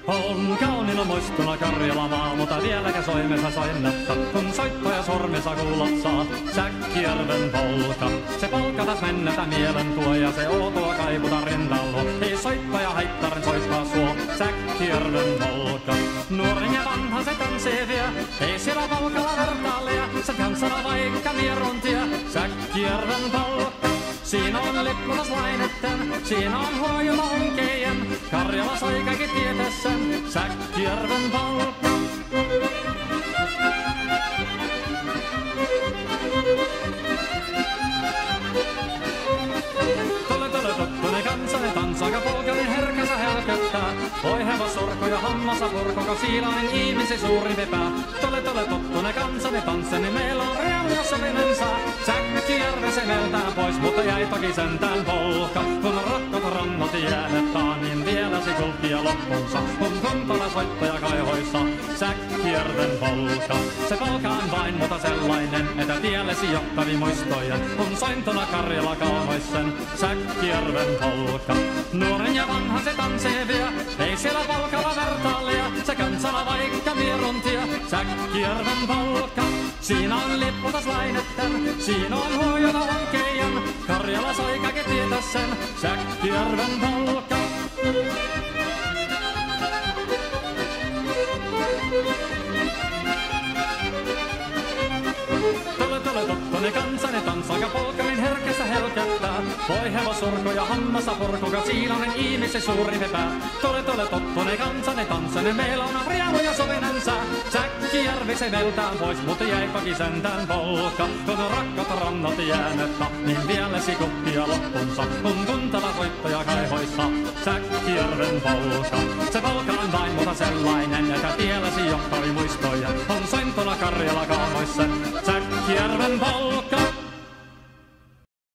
On kauniina muistona Karjala maa, mutta vieläkä soimessa soinnetta. Kun soittoja sormessa kuulot saa, Säkkijärven polka. Se polka taas mennetä mielen tuo ja se outoa kaiputa rintalo. Ei soittaja haittarin soittaa suo, Säkkijärven polka. Nuorin ja vanha se tanssii vie, ei siellä polkalla vertaalia. Sen kansana vaikka mieruntia, Säkkijärven polka. Siinä on lippunaslaineten, siinä on huojuma onkejen. Karjala sai kaikki tietessen, Säkkijärven polka. Tule tottunen kansane tanssaka polkanen herkänsä helköttää. Voi hevosorko ja hammasa purkoko siilainen ihmisi suurin pepää. Tule tottunen kansane tanssani, meillä on riemu ja sovinen saa. Säkkijärve se meltään pois, mutta jäi toki sentään polka. Kun rakkot rannot jäädetään, niin vielä se kulttia loppunsa. Kun kuntola soittaja kaihoissa, Säkkijärven polka. Se polka on vain mutta sellainen, että tiellesi jottavi muistojen. Kun sointona Karjala kaunoisen, Säkkijärven polka. Nuoren ja vanha se tanssii vie, ei siellä polkalla vertaalia. Se kansana vaikka mieruntia, Säkkijärven polka. Siinä on lippunaslaineten, siinä on huojuna onkejen. Karjala sai kaikki tietä sen, Säkkijärven polka. Tule tottunen kansane tanssaka polkanin herkässä helkättää. Voi hevosurko ja hammasa purkuka siilainen ihmisi suuri vepää. Tule tottunen kansane tanssane, meillä on riemu ja sovinen sää. Säkkijärvi se veltään pois, mutta jäi toki sentään polka. Kun rakkat rannat jäänettä, niin vielä sikuppia loppunsa. Kun tuntava soittaja kaihoissa, Säkkijärven polka. Se polka on vain mutta sellainen, että tiellesi johtavi muistoja. On sointona Karjala kaunoissa, Säkkijärven polka.